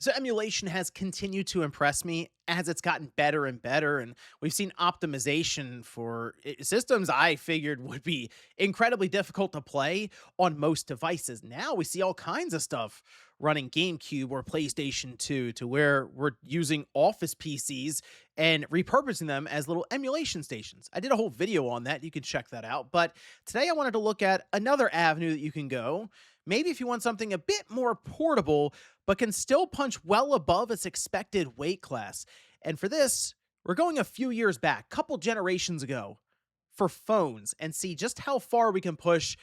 So emulation has continued to impress me as it's gotten better and better, and we've seen optimization for systems I figured would be incredibly difficult to play on most devices. Now we see all kinds of stuff running GameCube or PlayStation 2 to where we're using office PCs and repurposing them as little emulation stations. I did a whole video on that. You can check that out. But today I wanted to look at another avenue that you can go. Maybe if you want something a bit more portable, but can still punch well above its expected weight class. And for this, we're going a few years back, couple generations ago, for phones, and see just how far we can push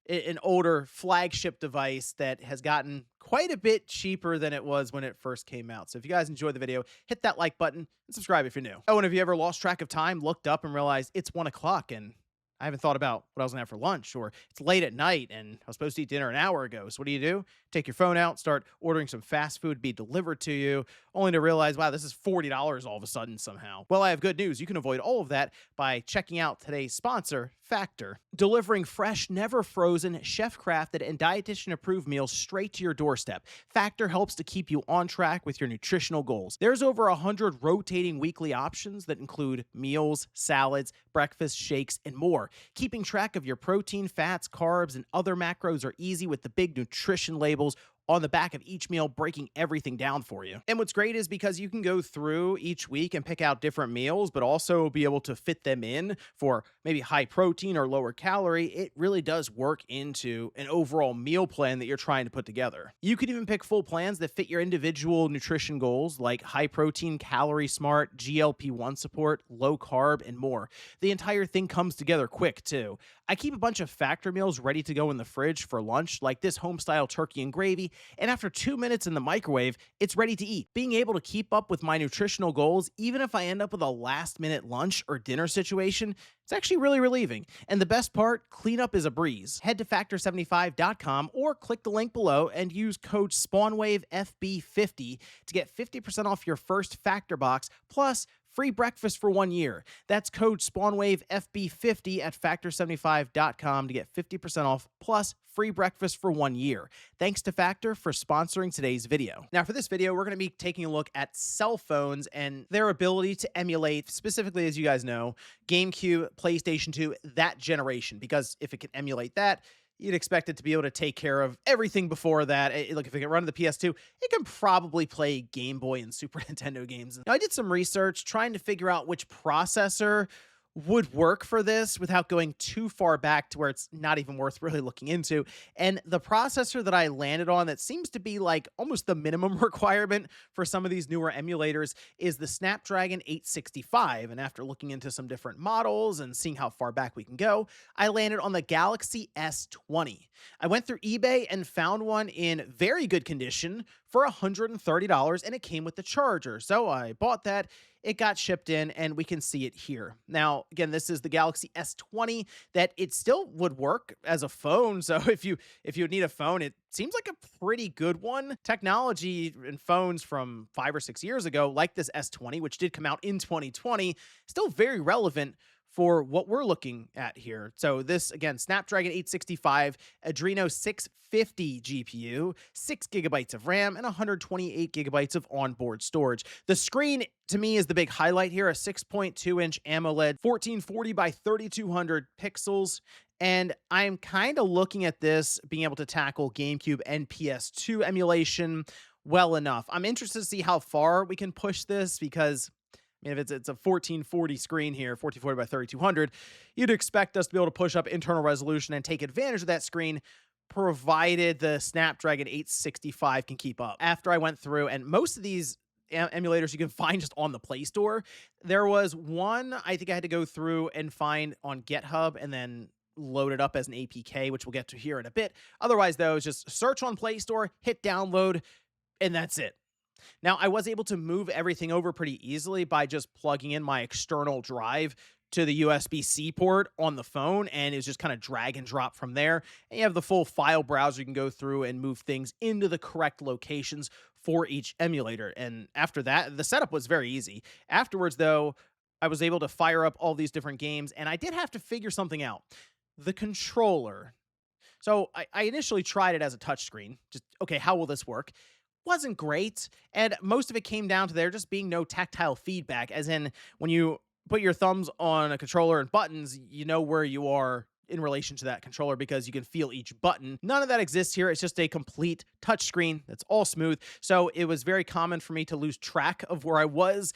an older flagship device that has gotten quite a bit cheaper than it was when it first came out. So if you guys enjoyed the video, hit that like button and subscribe if you're new. Oh, and have you ever lost track of time, looked up and realized it's 1 o'clock and I haven't thought about what I was gonna have for lunch, or it's late at night and I was supposed to eat dinner an hour ago. So what do? Take your phone out, start ordering some fast food to be delivered to you, only to realize, wow, this is $40 all of a sudden somehow. Well, I have good news. You can avoid all of that by checking out today's sponsor, Factor, delivering fresh, never frozen, chef-crafted, and dietitian-approved meals straight to your doorstep. Factor helps to keep you on track with your nutritional goals. There's over 100 rotating weekly options that include meals, salads, breakfast, shakes, and more. Keeping track of your protein, fats, carbs, and other macros are easy with the big nutrition labels on the back of each meal, breaking everything down for you. And what's great is because you can go through each week and pick out different meals, but also be able to fit them in for maybe high protein or lower calorie. It really does work into an overall meal plan that you're trying to put together. You can even pick full plans that fit your individual nutrition goals, like high protein, calorie smart, GLP-1 support, low carb, and more. The entire thing comes together quick too. I keep a bunch of Factor meals ready to go in the fridge for lunch, like this home-style turkey and gravy, and after 2 minutes in the microwave, it's ready to eat. Being able to keep up with my nutritional goals, even if I end up with a last-minute lunch or dinner situation, it's actually really relieving. And the best part, cleanup is a breeze. Head to factor75.com or click the link below and use code SpawnWaveFB50 to get 50% off your first Factor box, plus free breakfast for 1 year. That's code SpawnWaveFB50 at factor75.com to get 50% off plus free breakfast for 1 year. Thanks to Factor for sponsoring today's video. Now for this video, we're going to be taking a look at cell phones and their ability to emulate, specifically, as you guys know, GameCube, PlayStation 2, that generation, because if it can emulate that, you'd expect it to be able to take care of everything before that. Look, if it can run the PS2, it can probably play Game Boy and Super Nintendo games. Now, I did some research trying to figure out which processor would work for this without going too far back to where it's not even worth really looking into. And the processor that I landed on that seems to be like almost the minimum requirement for some of these newer emulators is the Snapdragon 865. And after looking into some different models and seeing how far back we can go, I landed on the Galaxy S20. I went through eBay and found one in very good condition for $130, and it came with the charger. So I bought that. It got shipped in, and we can see it here. Now, again, this is the Galaxy S20 that it still would work as a phone. So if you need a phone, it seems like a pretty good one. Technology in phones from 5 or 6 years ago, like this S20, which did come out in 2020, still very relevant for what we're looking at here. So this, again, Snapdragon 865, Adreno 650 GPU, 6 gigabytes of RAM, and 128 gigabytes of onboard storage. The screen, to me, is the big highlight here, a 6.2-inch AMOLED, 1440 by 3200 pixels. And I'm kind of looking at this being able to tackle GameCube and PS2 emulation well enough. I'm interested to see how far we can push this because I mean, if it's a 1440 screen here, 1440 by 3200, you'd expect us to be able to push up internal resolution and take advantage of that screen, provided the Snapdragon 865 can keep up. After I went through, and most of these emulators you can find just on the Play Store, there was one I think I had to go through and find on GitHub and then load it up as an APK, which we'll get to here in a bit. Otherwise, though, it's just search on Play Store, hit download, and that's it. Now, I was able to move everything over pretty easily by just plugging in my external drive to the USB-C port on the phone, and it's just kind of drag and drop from there. And you have the full file browser. You can go through and move things into the correct locations for each emulator. And after that, the setup was very easy. Afterwards, though, I was able to fire up all these different games, and I did have to figure something out. The controller. So I initially tried it as a touchscreen. Just, okay, how will this work? wasn't great, and most of it came down to there just being no tactile feedback, as in when you put your thumbs on a controller and buttons, you know where you are in relation to that controller because you can feel each button. None of that exists here. It's just a complete touchscreen that's all smooth. So it was very common for me to lose track of where I was,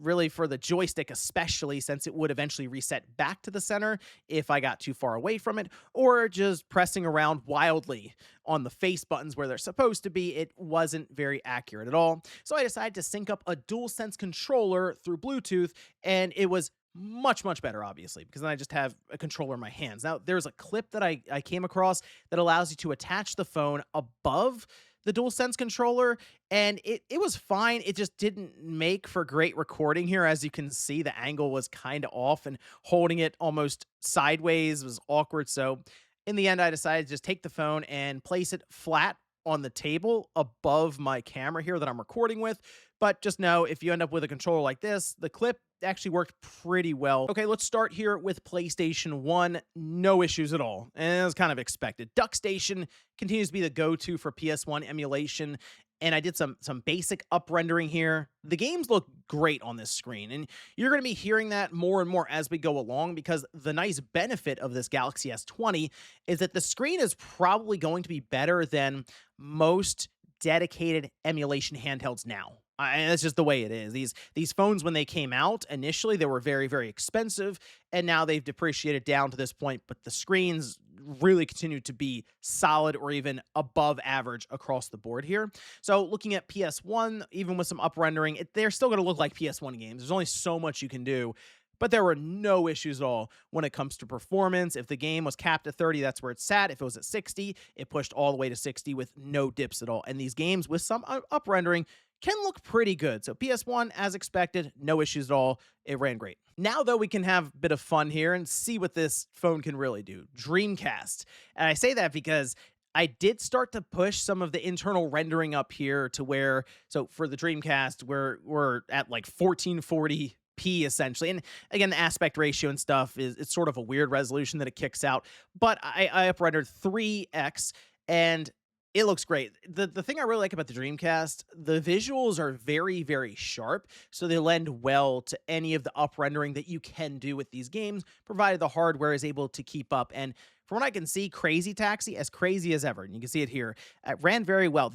really for the joystick, especially since it would eventually reset back to the center if I got too far away from it, or just pressing around wildly on the face buttons where they're supposed to be. It wasn't very accurate at all. So I decided to sync up a DualSense controller through Bluetooth, and it was much better, obviously, because then I just have a controller in my hands. Now, there's a clip that I came across that allows you to attach the phone above the DualSense controller, and it was fine. It just didn't make for great recording here. As you can see, the angle was kind of off, and holding it almost sideways was awkward. So in the end, I decided to just take the phone and place it flat on the table above my camera here that I'm recording with. But just know, if you end up with a controller like this, the clip actually worked pretty well. Okay, let's start here with PlayStation 1. No issues at all, and it was kind of expected. DuckStation continues to be the go-to for PS1 emulation, and I did some basic up rendering here. The games look great on this screen, and you're going to be hearing that more and more as we go along, because the nice benefit of this Galaxy S20 is that the screen is probably going to be better than most dedicated emulation handhelds now. And that's just the way it is. These phones, when they came out initially, they were very expensive, and now they've depreciated down to this point. But the screens really continue to be solid or even above average across the board here. So looking at PS1, even with some up rendering, they're still going to look like PS1 games. There's only so much you can do. But there were no issues at all when it comes to performance. If the game was capped at 30, that's where it sat. If it was at 60, it pushed all the way to 60 with no dips at all. And these games with some up rendering can look pretty good. So PS1, as expected, no issues at all. It ran great. Now, though, we can have a bit of fun here and see what this phone can really do. Dreamcast. And I say that because I did start to push some of the internal rendering up here to where, so for the Dreamcast, we're at like 1440p essentially. And again, the aspect ratio and stuff it's sort of a weird resolution that it kicks out. But I up rendered 3x, and it looks great. The thing I really like about the Dreamcast, the visuals are very sharp, so they lend well to any of the up rendering that you can do with these games, provided the hardware is able to keep up. And from what I can see, Crazy Taxi, as crazy as ever, and you can see it here, it ran very well.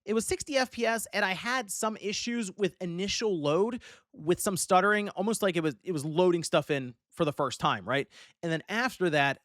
It was 60 FPS, and I had some issues with initial load, with some stuttering, almost like it was loading stuff in for the first time, right? And then after that,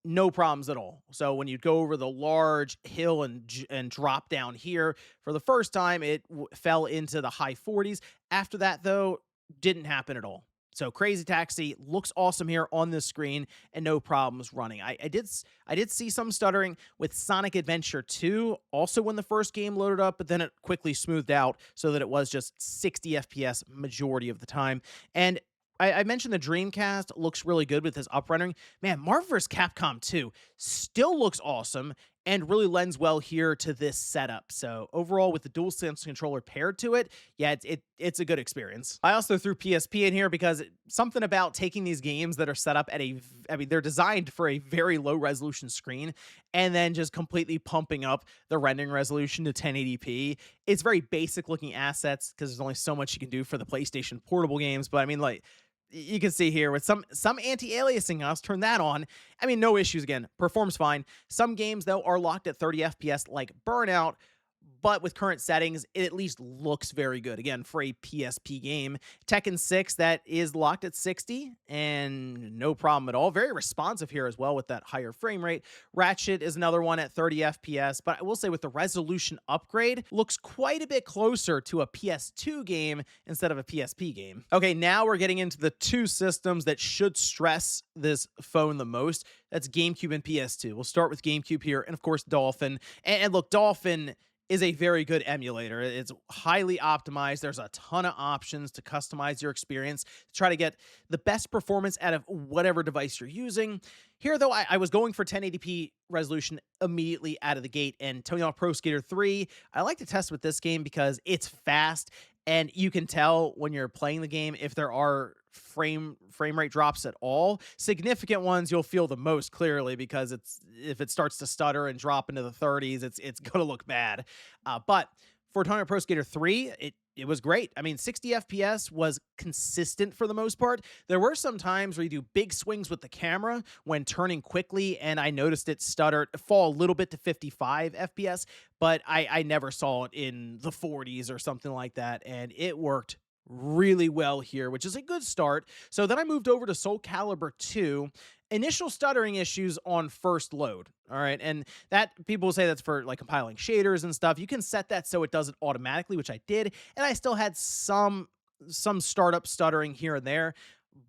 no problems at all. So when you'd go over the large hill and drop down here for the first time, it fell into the high 40s. After that, though, didn't happen at all. So Crazy Taxi looks awesome here on this screen, and no problems running. I did see some stuttering with Sonic Adventure 2, also when the first game loaded up, but then it quickly smoothed out so that it was just 60 FPS majority of the time. And I mentioned the Dreamcast looks really good with this up rendering. Man, Marvel vs. Capcom 2 still looks awesome and really lends well here to this setup. So overall, with the DualSense controller paired to it, yeah, it's a good experience. I also threw PSP in here because something about taking these games that are set up at they're designed for a very low resolution screen and then just completely pumping up the rendering resolution to 1080p. It's very basic looking assets because there's only so much you can do for the PlayStation portable games. But I mean, like, you can see here with some anti-aliasing, I'll turn that on. I mean, no issues again. Performs fine. Some games, though, are locked at 30 FPS like Burnout, but with current settings, it at least looks very good. Again, for a PSP game. Tekken 6, that is locked at 60, and no problem at all. Very responsive here as well with that higher frame rate. Ratchet is another one at 30 FPS, but I will say with the resolution upgrade, looks quite a bit closer to a PS2 game instead of a PSP game. Okay, now we're getting into the two systems that should stress this phone the most. That's GameCube and PS2. We'll start with GameCube here, and of course, Dolphin. And look, Dolphin is a very good emulator. It's highly optimized. There's a ton of options to customize your experience to try to get the best performance out of whatever device you're using. Here, though, I was going for 1080p resolution immediately out of the gate, and Tony Hawk Pro Skater 3, I like to test with this game because it's fast, and you can tell when you're playing the game if there are frame rate drops at all. Significant ones you'll feel the most clearly, because if it starts to stutter and drop into the 30s, it's gonna look bad. But For Tony Pro Skater 3, it was great. I mean, 60 FPS was consistent for the most part. There were some times where you do big swings with the camera when turning quickly, and I noticed it stuttered, fall a little bit to 55 FPS, but I never saw it in the 40s or something like that, and it worked really well here, which is a good start. So then I moved over to Soul Calibur 2. Initial stuttering issues on first load. All right. And that people say that's for like compiling shaders and stuff. You can set that so it does it automatically, which I did. And I still had some startup stuttering here and there.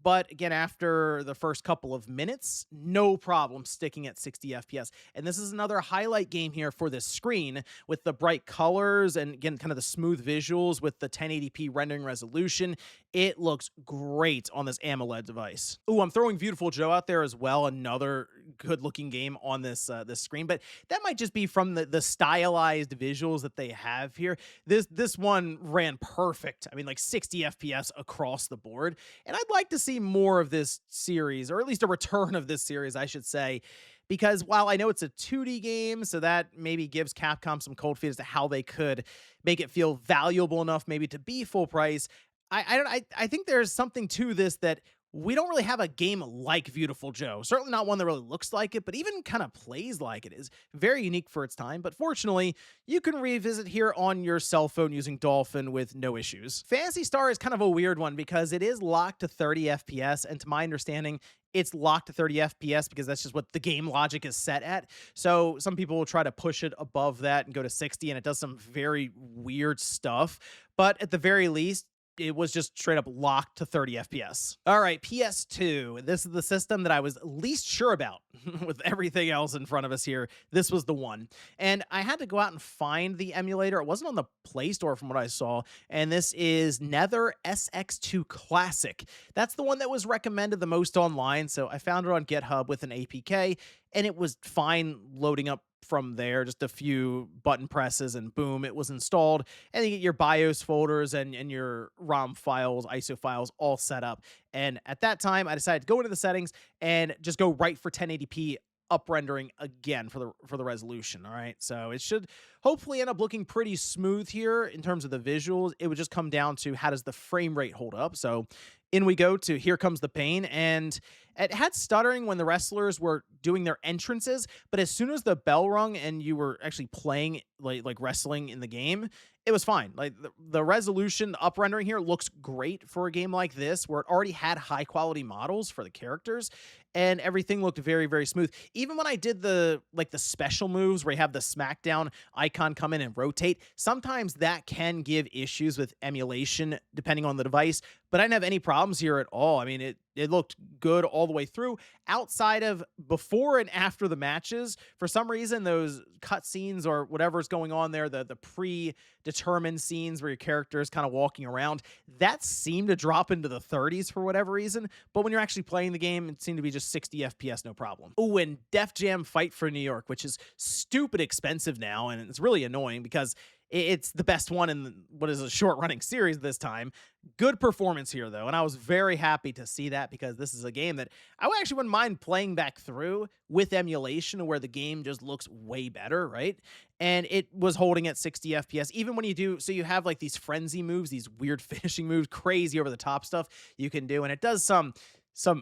But again, after the first couple of minutes, no problem sticking at 60 FPS. And this is another highlight game here for this screen with the bright colors and again, kind of the smooth visuals with the 1080p rendering resolution. It looks great on this AMOLED device. Ooh, I'm throwing Beautiful Joe out there as well. Another good looking game on this screen, but that might just be from the stylized visuals that they have here. This one ran perfect. I mean, like 60 FPS across the board. And I'd like to see more of this series, or at least a return of this series, I should say, because while I know it's a 2D game, so that maybe gives Capcom some cold feet as to how they could make it feel valuable enough maybe to be full price. I think there's something to this that we don't really have a game like Beautiful Joe. Certainly not one that really looks like it, but even kind of plays like it is very unique for its time. But fortunately, you can revisit here on your cell phone using Dolphin with no issues. Phantasy Star is kind of a weird one because it is locked to 30 FPS, and to my understanding, it's locked to 30 FPS because that's just what the game logic is set at. So some people will try to push it above that and go to 60, and it does some very weird stuff. But at the very least, it was just straight up locked to 30 FPS. All right, PS2. This is the system that I was least sure about with everything else in front of us here. This was the one. And I had to go out and find the emulator. It wasn't on the Play Store from what I saw. And this is Nether SX2 Classic. That's the one that was recommended the most online. So I found it on GitHub with an APK, and it was fine loading up from there, just a few button presses and boom, it was installed. And you get your BIOS folders and your ROM files, ISO files all set up. And at that time, I decided to go into the settings and just go right for 1080p up rendering again for the resolution. All right, so it should hopefully end up looking pretty smooth here in terms of the visuals. It would just come down to how does the frame rate hold up. So in we go to Here Comes the Pain, and it had stuttering when the wrestlers were doing their entrances, but as soon as the bell rung and you were actually playing like wrestling in the game, it was fine. Like the resolution, the up rendering here looks great for a game like this where it already had high quality models for the characters and everything looked very, very smooth. Even when I did the special moves where you have the SmackDown icon come in and rotate, sometimes that can give issues with emulation depending on the device, but I didn't have any problems here at all. I mean, it looked good all the way through. Outside of before and after the matches, for some reason, those cut scenes or whatever's going on there, the predetermined scenes where your character is kind of walking around, that seemed to drop into the 30s for whatever reason. But when you're actually playing the game, it seemed to be just 60 FPS, no problem. Oh, and Def Jam Fight for New York, which is stupid expensive now, and it's really annoying because it's the best one in what is a short-running series this time. Good performance here, though, and I was very happy to see that because this is a game that I actually wouldn't mind playing back through with emulation where the game just looks way better, right? And it was holding at 60 FPS. Even when you do, so you have like these frenzy moves, these weird finishing moves, crazy over-the-top stuff you can do, and it does some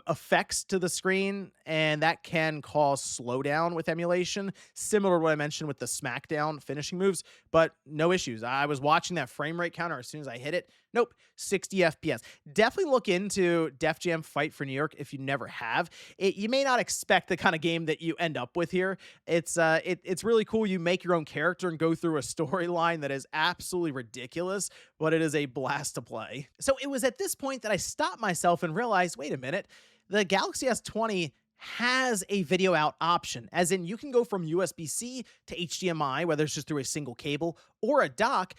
effects to the screen, and that can cause slowdown with emulation, similar to what I mentioned with the SmackDown finishing moves, but no issues. I was watching that frame rate counter as soon as I hit it. Nope, 60 FPS. Definitely look into Def Jam Fight for New York if you never have. You may not expect the kind of game that you end up with here. It's really cool. You make your own character and go through a storyline that is absolutely ridiculous, but it is a blast to play. So it was at this point that I stopped myself and realized, wait a minute, the Galaxy S20 has a video out option, as in you can go from USB-C to HDMI, whether it's just through a single cable or a dock,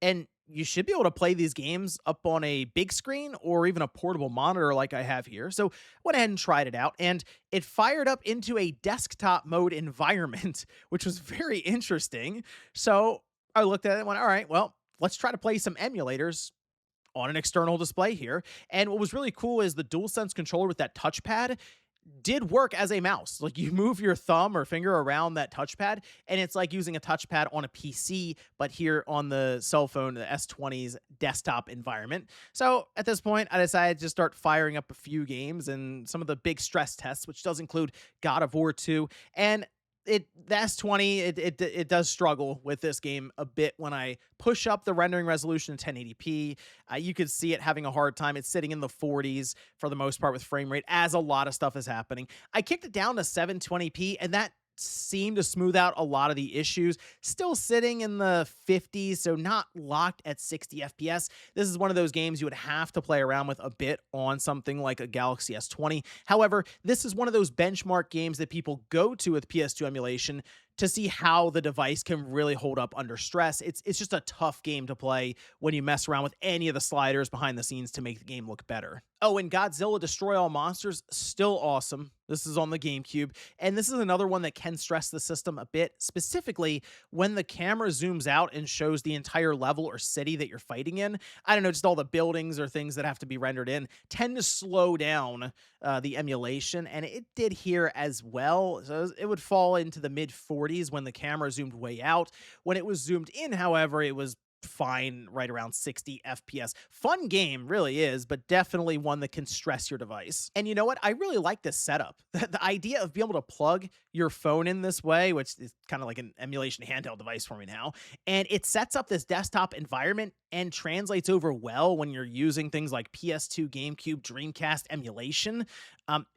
and you should be able to play these games up on a big screen or even a portable monitor like I have here. So went ahead and tried it out, and it fired up into a desktop mode environment, which was very interesting. So I looked at it and went, all right, well, let's try to play some emulators on an external display here. And what was really cool is the DualSense controller with that touchpad did work as a mouse. Like, you move your thumb or finger around that touchpad, and it's like using a touchpad on a PC, but here on the cell phone, the S20's desktop environment. So at this point, I decided to start firing up a few games and some of the big stress tests, which does include God of War 2. And the S20, it does struggle with this game a bit when I push up the rendering resolution to 1080p. You could see it having a hard time. It's sitting in the 40s for the most part with frame rate, as a lot of stuff is happening. I kicked it down to 720p, and that seemed to smooth out a lot of the issues. Still sitting in the 50s, so not locked at 60 FPS. This is one of those games you would have to play around with a bit on something like a Galaxy S20. However, this is one of those benchmark games that people go to with PS2 emulation to see how the device can really hold up under stress. It's just a tough game to play when you mess around with any of the sliders behind the scenes to make the game look better. Oh, and Godzilla Destroy All Monsters, still awesome. This is on the GameCube, and this is another one that can stress the system a bit, specifically when the camera zooms out and shows the entire level or city that you're fighting in. I don't know, just all the buildings or things that have to be rendered in tend to slow down the emulation, and it did here as well. So it would fall into the mid 40s when the camera zoomed way out. When it was zoomed in, however, it was fine right around 60 FPS. Fun game, really is, but definitely one that can stress your device. And you know what? I really like this setup. The idea of being able to plug your phone in this way, which is kind of like an emulation handheld device for me now, and it sets up this desktop environment and translates over well when you're using things like PS2, GameCube, Dreamcast emulation.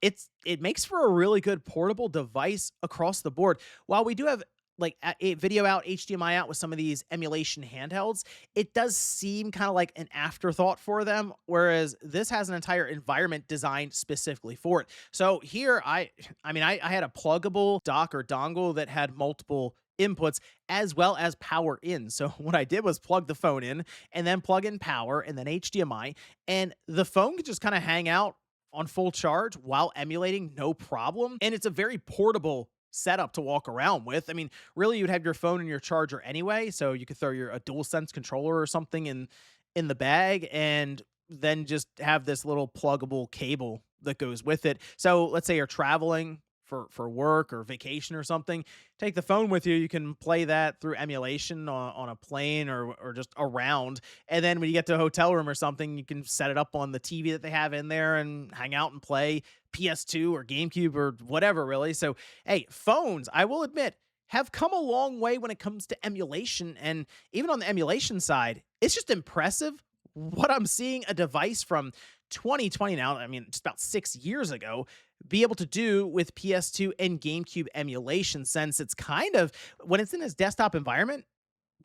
It makes for a really good portable device across the board. While we do have like a video out, HDMI out with some of these emulation handhelds, it does seem kind of like an afterthought for them, whereas this has an entire environment designed specifically for it. So here, I had a pluggable dock or dongle that had multiple inputs as well as power in. So what I did was plug the phone in and then plug in power and then HDMI, and the phone could just kind of hang out on full charge while emulating, no problem. And it's a very portable setup to walk around with. I mean, really, you'd have your phone and your charger anyway, so you could throw a DualSense controller or something in the bag, and then just have this little pluggable cable that goes with it. So let's say you're traveling for work or vacation or something, take the phone with you. You can play that through emulation on a plane or just around. And then when you get to a hotel room or something, you can set it up on the TV that they have in there and hang out and play PS2 or GameCube or whatever, really. So, hey, phones, I will admit, have come a long way when it comes to emulation. And even on the emulation side, it's just impressive what I'm seeing a device from 2020 now, I mean, just about 6 years ago, be able to do with PS2 and GameCube emulation, since it's kind of, when it's in its desktop environment,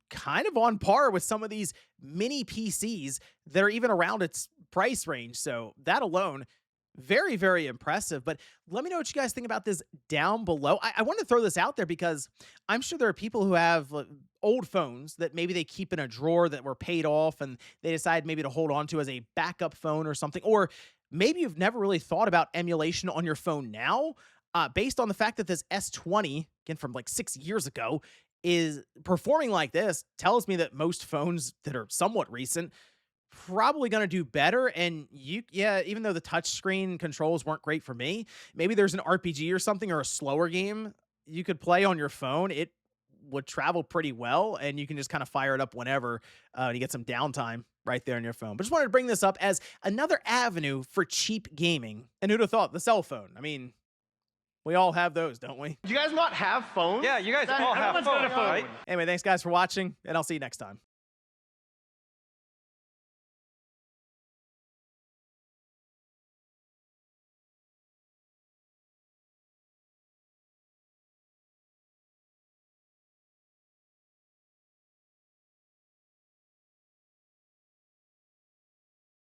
kind of on par with some of these mini PCs that are even around its price range. So that alone, very, very impressive. But let me know what you guys think about this down below. I want to throw this out there because I'm sure there are people who have old phones that maybe they keep in a drawer that were paid off and they decide maybe to hold on to as a backup phone or something. Or maybe you've never really thought about emulation on your phone now, based on the fact that this S20, again, from like 6 years ago, is performing like this, tells me that most phones that are somewhat recent probably going to do better. And even though the touchscreen controls weren't great for me, maybe there's an RPG or something or a slower game you could play on your phone. It would travel pretty well, and you can just kind of fire it up whenever you get some downtime right there on your phone. But just wanted to bring this up as another avenue for cheap gaming. And who'd have thought, the cell phone? I mean, we all have those, don't we? Do you guys not have phones? Yeah, you guys all have phones, right? Anyway, thanks guys for watching, and I'll see you next time.